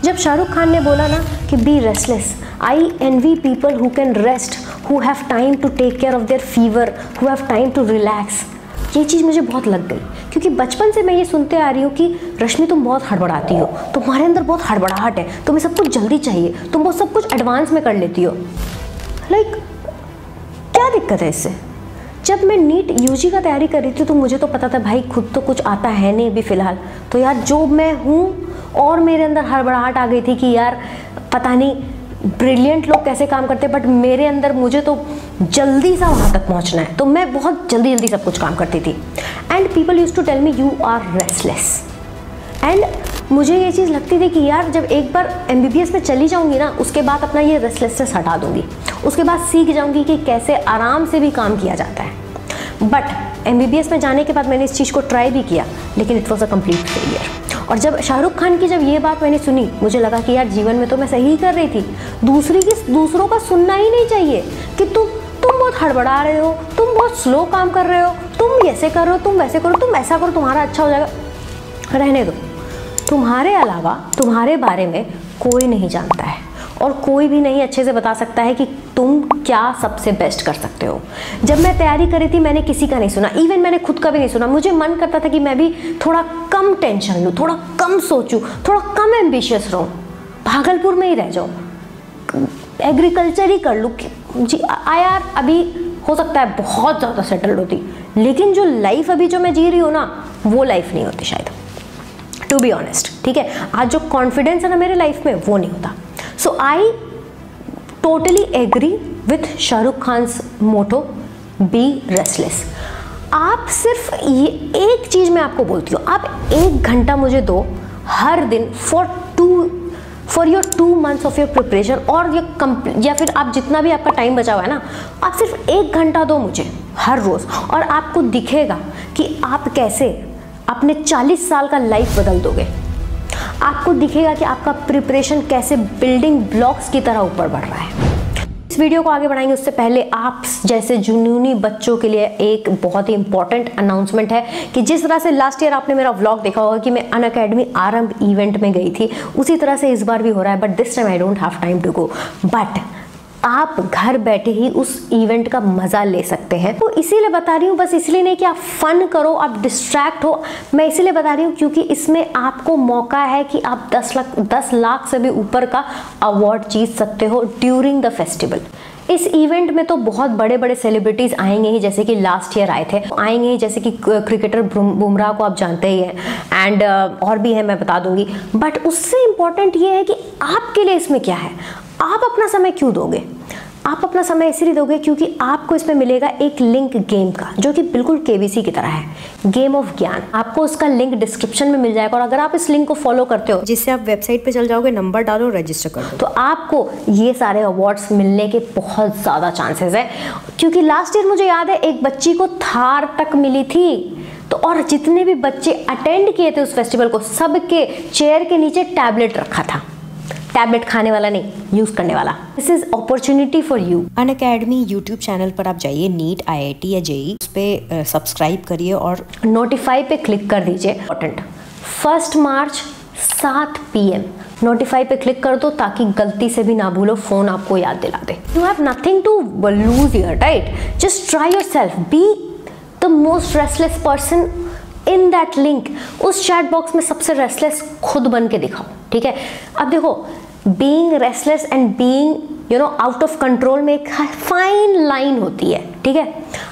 जब शाहरुख खान ने बोला ना कि be restless, I envy people who can rest, who have time to take care of their fever, who have time to relax. ये चीज़ मुझे बहुत लग गई, क्योंकि बचपन से मैं ये सुनते आ रही हूँ कि रश्मि तुम बहुत हड़बड़ाती हो, तुम्हारे अंदर बहुत हड़बड़ाहट है, तुम्हें सब कुछ जल्दी चाहिए, तुम बहुत सब कुछ एडवांस में कर लेती हो। लाइक क्या दिक्कत है इससे? जब मैं नीट यूजी का तैयारी कर रही थी तो मुझे तो पता था भाई खुद तो कुछ आता है नहीं अभी फ़िलहाल, तो यार जो मैं हूँ, और मेरे अंदर हड़बड़ाहट आ गई थी कि यार पता नहीं ब्रिलियंट लोग कैसे काम करते हैं, बट मेरे अंदर मुझे तो जल्दी सा वहाँ तक पहुँचना है, तो मैं बहुत जल्दी जल्दी सब कुछ काम करती थी। And people use to tell me you are restless. And मुझे ये चीज़ लगती थी कि यार जब एक बार MBBS में चली जाऊँगी ना, उसके बाद अपना ये रेस्टलेसनेस हटा दूँगी, उसके बाद सीख जाऊँगी कि कैसे आराम से भी काम किया जाता है। बट MBBS में जाने के बाद मैंने इस चीज़ को ट्राई भी किया, लेकिन it was a complete failure. और जब शाहरुख खान की जब ये बात मैंने सुनी, मुझे लगा कि यार जीवन में तो मैं सही कर रही थी, दूसरों का सुनना ही नहीं चाहिए कि तुम बहुत हड़बड़ा रहे हो, तुम बहुत स्लो काम कर रहे हो, तुम ऐसे करो, तुम वैसे करो, तुम ऐसा करो, तुम्हारा अच्छा हो जाएगा। रहने दो, तुम्हारे अलावा तुम्हारे बारे में कोई नहीं जानता है, और कोई भी नहीं अच्छे से बता सकता है कि तुम क्या सबसे बेस्ट कर सकते हो। जब मैं तैयारी कर रही थी मैंने किसी का नहीं सुना, इवन मैंने खुद का भी नहीं सुना। मुझे मन करता था कि मैं भी थोड़ा कम टेंशन लूँ, थोड़ा कम सोचूं, थोड़ा कम एम्बिशियस रहूँ, भागलपुर में ही रह जाऊँ, एग्रीकल्चर ही कर लूँ जी। यार अभी हो सकता है बहुत ज़्यादा सेटल्ड होती, लेकिन जो लाइफ अभी जो मैं जी रही हूँ ना, वो लाइफ नहीं होती शायद, टू बी ऑनेस्ट। ठीक है, आज जो कॉन्फिडेंस है ना मेरे लाइफ में, वो नहीं होता। So I totally agree with Shahrukh Khan's motto, be restless. आप सिर्फ ये एक चीज़ मैं आपको बोलती हूँ, आप 1 घंटा मुझे दो हर दिन for your 2 months of your preparation, और या फिर आप जितना भी आपका टाइम बचा हुआ है ना, आप सिर्फ 1 घंटा दो मुझे हर रोज़, और आपको दिखेगा कि आप कैसे अपने 40 साल का लाइफ बदल दोगे। आपको दिखेगा कि आपका प्रिपरेशन कैसे बिल्डिंग ब्लॉक्स की तरह ऊपर बढ़ रहा है। इस वीडियो को आगे बढ़ाएंगे उससे पहले आप जैसे जुनूनी बच्चों के लिए एक बहुत ही इंपॉर्टेंट अनाउंसमेंट है कि जिस तरह से लास्ट ईयर आपने मेरा व्लॉग देखा होगा कि मैं अनअकैडमी आरंभ इवेंट में गई थी, उसी तरह से इस बार भी हो रहा है, but this time I don't have time to go. But आप घर बैठे ही उस इवेंट का मज़ा ले सकते हैं। तो इसीलिए बता रही हूँ, बस इसलिए नहीं कि आप फन करो, आप डिस्ट्रैक्ट हो, मैं इसीलिए बता रही हूँ क्योंकि इसमें आपको मौका है कि आप 10 लाख से भी ऊपर का अवार्ड जीत सकते हो ड्यूरिंग द फेस्टिवल। इस इवेंट में तो बहुत बड़े बड़े सेलिब्रिटीज़ आएंगे ही, जैसे कि लास्ट ईयर आए थे, आएंगे ही, जैसे कि क्रिकेटर बुमराह को आप जानते ही हैं, एंड और भी है, मैं बता दूंगी। बट उससे इम्पॉर्टेंट ये है कि आपके लिए इसमें क्या है, आप अपना समय क्यों दोगे। आप अपना समय इसलिए दोगे क्योंकि आपको इसमें मिलेगा एक लिंक गेम का, जो कि बिल्कुल KBC की तरह है, गेम ऑफ ज्ञान। आपको उसका लिंक डिस्क्रिप्शन में मिल जाएगा, और अगर आप इस लिंक को फॉलो करते हो, जिससे आप वेबसाइट पे चल जाओगे, नंबर डालो, रजिस्टर कर दो, तो आपको ये सारे अवार्ड्स मिलने के बहुत ज़्यादा चांसेस है। क्योंकि लास्ट ईयर मुझे याद है एक बच्ची को थार तक मिली थी, तो और जितने भी बच्चे अटेंड किए थे उस फेस्टिवल को, सबके चेयर के नीचे टैबलेट रखा था। टैबलेट खाने वाला नहीं, यूज करने वाला। This is opportunity for you. Unacademy YouTube channel पर आप जाइए, नीट, IIT या JEE, उस पर सब्सक्राइब करिए और नोटिफाई पे क्लिक कर दीजिए। इंपॉर्टेंट 1 मार्च 7 PM नोटिफाई पे क्लिक कर दो, ताकि गलती से भी ना भूलो, फोन आपको याद दिला दे। You have nothing to lose here, right? Just try yourself, be the most restless person in that link. उस चैट बॉक्स में सबसे रेस्टलेस खुद बन के दिखाओ, ठीक है? अब देखो, being restless and being out of control में एक फाइन लाइन होती है, ठीक है?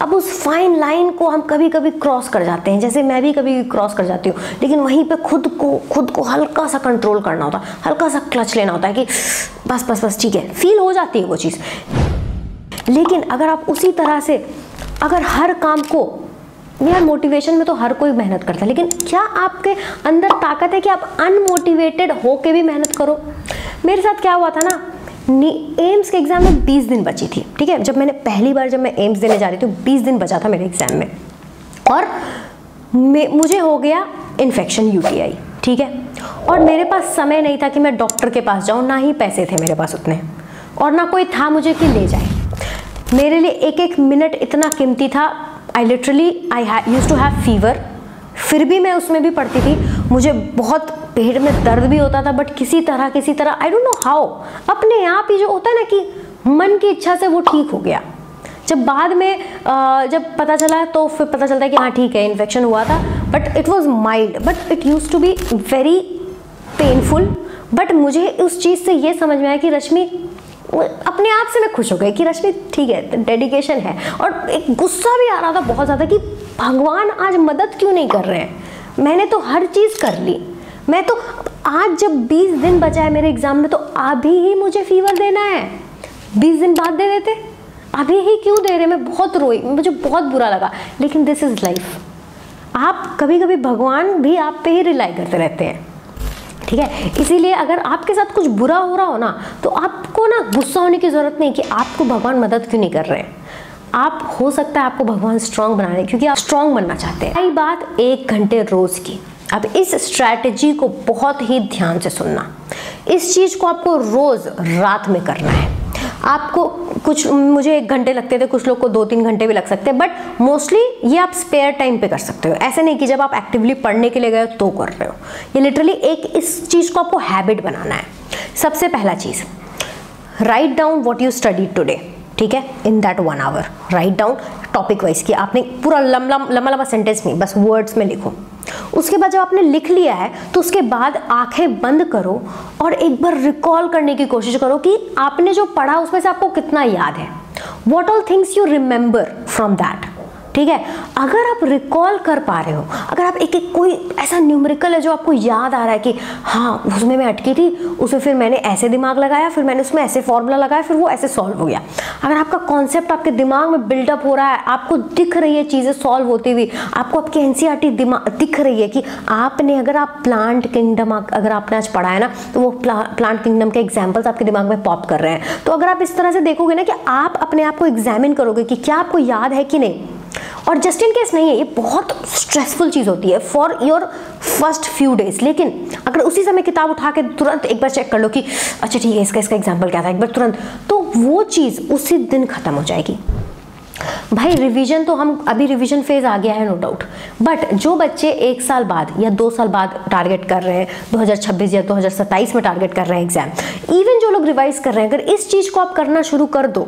अब उस फाइन लाइन को हम कभी कभी क्रॉस कर जाते हैं, जैसे मैं भी कभी क्रॉस कर जाती हूँ, लेकिन वहीं पे खुद को हल्का सा कंट्रोल करना होता है, हल्का सा क्लच लेना होता है कि बस ठीक है, फील हो जाती है वो चीज़। लेकिन अगर आप उसी तरह से अगर हर काम को, यार मोटिवेशन में तो हर कोई मेहनत करता है, लेकिन क्या आपके अंदर ताकत है कि आप अनमोटिवेटेड हो के भी मेहनत करो? मेरे साथ क्या हुआ था ना, एम्स के एग्जाम में 20 दिन बची थी, ठीक है? जब मैं एम्स देने जा रही थी, 20 दिन बचा था मेरे एग्जाम में, और मुझे हो गया इन्फेक्शन, UTI, ठीक है? और मेरे पास समय नहीं था कि मैं डॉक्टर के पास जाऊँ, ना ही पैसे थे मेरे पास उतने, और ना कोई था मुझे कि ले जाए। मेरे लिए एक मिनट इतना कीमती था। I used to have fever, फिर भी मैं उसमें भी पढ़ती थी। मुझे बहुत पेट में दर्द भी होता था, बट किसी तरह आई डोंट नो हाउ अपने आप ही जो होता है ना कि मन की इच्छा से वो ठीक हो गया। जब बाद में जब पता चला तो फिर पता चलता है कि हाँ ठीक है इन्फेक्शन हुआ था, but it was mild, but it use to be very painful. But मुझे उस चीज़ से ये समझ में आया कि रश्मि, अपने आप से मैं खुश हो गई कि रश्मि ठीक है, डेडिकेशन है। और एक गुस्सा भी आ रहा था बहुत ज़्यादा कि भगवान आज मदद क्यों नहीं कर रहे हैं, मैंने तो हर चीज़ कर ली, मैं तो आज जब 20 दिन बचा है मेरे एग्ज़ाम में तो अभी ही मुझे फीवर देना है, 20 दिन बाद दे देते, अभी ही क्यों दे रहे। मैं बहुत रोई, मुझे बहुत बुरा लगा, लेकिन दिस इज़ लाइफ। आप कभी कभी भगवान भी आप पे ही रिलाई करते रहते हैं, ठीक है। इसीलिए अगर आपके साथ कुछ बुरा हो रहा हो ना तो आपको ना गुस्सा होने की ज़रूरत नहीं कि आपको भगवान मदद क्यों नहीं कर रहे हैं। आप, हो सकता है आपको भगवान स्ट्रांग बना रहे, क्योंकि आप स्ट्रांग बनना चाहते हैं। आई बात 1 घंटे रोज़ की। अब इस स्ट्रैटेजी को बहुत ही ध्यान से सुनना। इस चीज़ को आपको रोज़ रात में करना है। आपको कुछ, मुझे 1 घंटे लगते थे, कुछ लोग को 2-3 घंटे भी लग सकते हैं, बट मोस्टली ये आप स्पेयर टाइम पे कर सकते हो। ऐसे नहीं कि जब आप एक्टिवली पढ़ने के लिए गए तो कर रहे हो। ये लिटरली एक इस चीज़ को आपको हैबिट बनाना है। सबसे पहला चीज़, write down what you study today, ठीक है, in that 1 hour. Write down topic wise कि आपने पूरा लंबा सेंटेंस नहीं, बस वर्ड्स में लिखो। उसके बाद जब आपने लिख लिया है तो उसके बाद आंखें बंद करो और एक बार रिकॉल करने की कोशिश करो कि आपने जो पढ़ा उसमें से आपको कितना याद है। What all things you remember from that, ठीक है। अगर आप रिकॉल कर पा रहे हो, अगर आप एक कोई ऐसा न्यूमेरिकल है जो आपको याद आ रहा है कि हाँ उसमें मैं अटकी थी, उसमें फिर मैंने ऐसे दिमाग लगाया, फिर मैंने उसमें ऐसे फॉर्मूला लगाया, फिर वो ऐसे सॉल्व हो गया। अगर आपका कॉन्सेप्ट आपके दिमाग में बिल्डअप हो रहा है, आपको दिख रही है चीज़ें सॉल्व होती हुई, आपको आपकी एनसीईआरटी दिख रही है कि आपने, अगर आप प्लांट किंगडम अगर आपने आज पढ़ा है ना तो वो प्लांट किंगडम के एग्जाम्पल्स आपके दिमाग में पॉप कर रहे हैं। तो अगर आप इस तरह से देखोगे ना कि आप अपने आप को एग्जामिन करोगे कि क्या आपको याद है कि नहीं। और जस्ट इन केस नहीं है, ये बहुत स्ट्रेसफुल चीज़ होती है for your first few days, लेकिन अगर उसी समय किताब उठा के तुरंत एक बार चेक कर लो कि अच्छा ठीक है इसका एग्जाम्पल क्या था, एक बार तुरंत, तो वो चीज़ उसी दिन खत्म हो जाएगी। भाई रिवीजन तो हम अभी रिवीजन फेज आ गया है नो डाउट, बट जो बच्चे 1 साल बाद या 2 साल बाद टारगेट कर रहे हैं, 2026 या 2027 में टारगेट कर रहे हैं एग्जाम, इवन जो लोग रिवाइज कर रहे हैं, अगर इस चीज़ को आप करना शुरू कर दो,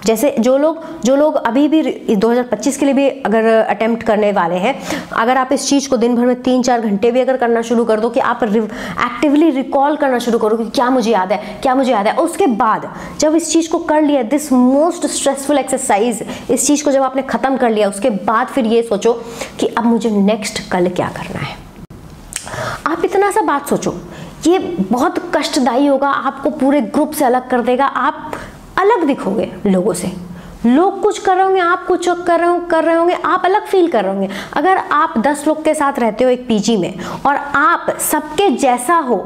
जैसे जो लोग अभी भी 2025 के लिए भी अगर अटेम्प्ट करने वाले हैं, अगर आप इस चीज़ को दिन भर में 3-4 घंटे भी अगर करना शुरू कर दो कि आप एक्टिवली रिकॉल करना शुरू करो कि क्या मुझे याद है, क्या मुझे याद है। और उसके बाद जब इस चीज़ को कर लिया, दिस मोस्ट स्ट्रेसफुल एक्सरसाइज, इस चीज़ को जब आपने ख़त्म कर लिया, उसके बाद फिर ये सोचो कि अब मुझे नेक्स्ट कल क्या करना है। आप इतना सा बात सोचो, ये बहुत कष्टदायी होगा, आपको पूरे ग्रुप से अलग कर देगा, आप अलग दिखोगे लोगों से। लोग कुछ कर रहे होंगे, आप कुछ कर रहे होंगे, आप अलग फील कर रहे होंगे। अगर आप 10 लोग के साथ रहते हो एक पीजी में और आप सबके जैसा हो,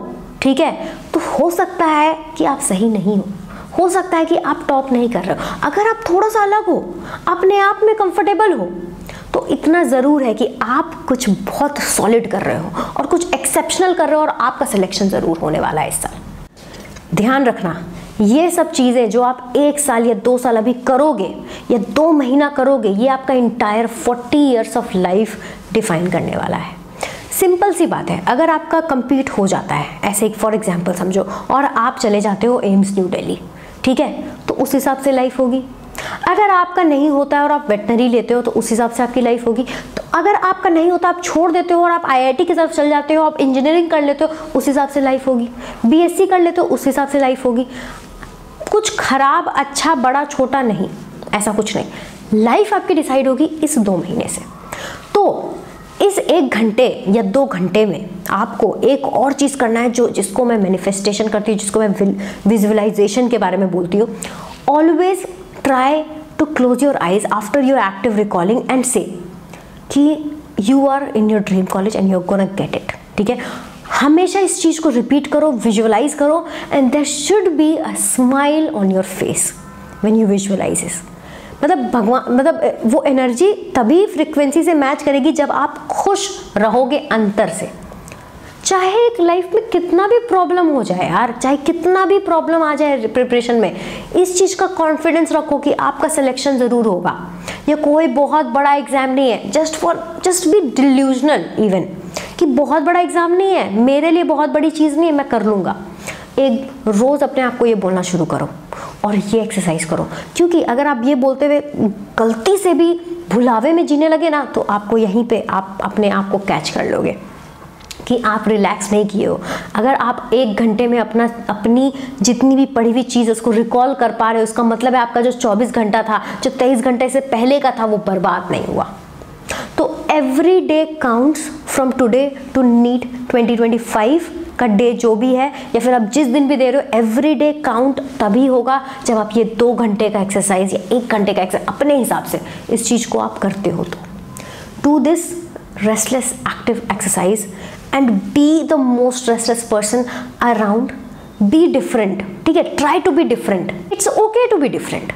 ठीक है, तो हो सकता है कि आप सही नहीं हो सकता है कि आप टॉप नहीं कर रहे हो। अगर आप थोड़ा सा अलग हो, अपने आप में कंफर्टेबल हो, तो इतना ज़रूर है कि आप कुछ बहुत सॉलिड कर रहे हो और कुछ एक्सेप्शनल कर रहे हो और आपका सिलेक्शन ज़रूर होने वाला है इस साल। ध्यान रखना, ये सब चीज़ें जो आप 1 साल या 2 साल अभी करोगे या 2 महीना करोगे, ये आपका entire 40 years of life define करने वाला है। सिंपल सी बात है, अगर आपका कंप्लीट हो जाता है, ऐसे एक फॉर एग्जांपल समझो, और आप चले जाते हो एम्स न्यू दिल्ली, ठीक है, तो उस हिसाब से लाइफ होगी। अगर आपका नहीं होता है और आप वेटनरी लेते हो तो उस हिसाब से आपकी लाइफ होगी। तो अगर आपका नहीं होता, आप छोड़ देते हो और आप आईआईटी की तरफ चल जाते हो, आप इंजीनियरिंग कर लेते हो, उस हिसाब से लाइफ होगी। बीएससी कर लेते हो, उस हिसाब से लाइफ होगी। कुछ खराब, अच्छा, बड़ा, छोटा नहीं, ऐसा कुछ नहीं। लाइफ आपकी डिसाइड होगी इस 2 महीने से। तो इस 1 घंटे या 2 घंटे में आपको एक और चीज़ करना है, जिसको मैं मैनिफेस्टेशन करती हूँ, जिसको मैं विजुअलाइजेशन के बारे में बोलती हूँ। Always try to close your eyes after your active recalling and say कि you are in your dream college and you are gonna get it, ठीक है। हमेशा इस चीज़ को रिपीट करो, विजुअलाइज करो, and there should be a smile on your face when you visualize this. मतलब वो एनर्जी तभी फ्रिक्वेंसी से मैच करेगी जब आप खुश रहोगे अंदर से। चाहे एक लाइफ में कितना भी प्रॉब्लम हो जाए यार, चाहे कितना भी प्रॉब्लम आ जाए प्रिपरेशन में, इस चीज़ का कॉन्फिडेंस रखो कि आपका सिलेक्शन ज़रूर होगा। ये कोई बहुत बड़ा एग्जाम नहीं है, जस्ट बी डिल्यूजनल इवन। कि बहुत बड़ा एग्ज़ाम नहीं है, मेरे लिए बहुत बड़ी चीज़ नहीं है, मैं कर लूँगा। एक रोज़ अपने आप को ये बोलना शुरू करो और ये एक्सरसाइज करो, क्योंकि अगर आप ये बोलते हुए गलती से भी भुलावे में जीने लगे ना, तो आपको यहीं पे आप अपने आप को कैच कर लोगे कि आप रिलैक्स नहीं किए हो। अगर आप 1 घंटे में अपनी जितनी भी पढ़ी हुई चीज़ उसको रिकॉल कर पा रहे हो, उसका मतलब है आपका जो 24 घंटा था, जो 23 घंटे से पहले का था, वो बर्बाद नहीं हुआ। तो every day counts from today to NEET 2025 का डे जो भी है, या फिर आप जिस दिन भी दे रहे हो, एवरी डे काउंट तभी होगा जब आप ये 2 घंटे का एक्सरसाइज या 1 घंटे का एक्सरसाइज अपने हिसाब से इस चीज़ को आप करते हो। तो do this restless active exercise and be the most restless person around. Be different, ठीक है, try to be different. It's okay to be different.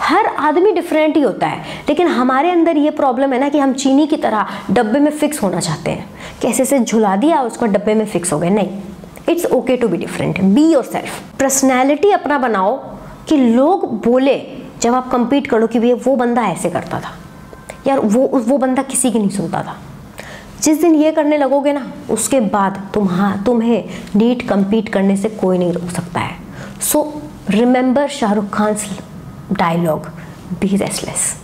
हर आदमी डिफरेंट ही होता है, लेकिन हमारे अंदर ये प्रॉब्लम है ना कि हम चीनी की तरह डब्बे में फिक्स होना चाहते हैं, कैसे से झुला दिया उसको डब्बे में फिक्स हो गए। नहीं, it's okay to be different. Be yourself. Personality अपना बनाओ कि लोग बोले जब आप कंपीट करो कि भैया वो बंदा ऐसे करता था यार, वो बंदा किसी की नहीं सुनता था। जिस दिन ये करने लगोगे ना, उसके बाद तुम्हें नीट कंपीट करने से कोई नहीं रोक सकता है। So remember Shahrukh Khan dialogue, be restless.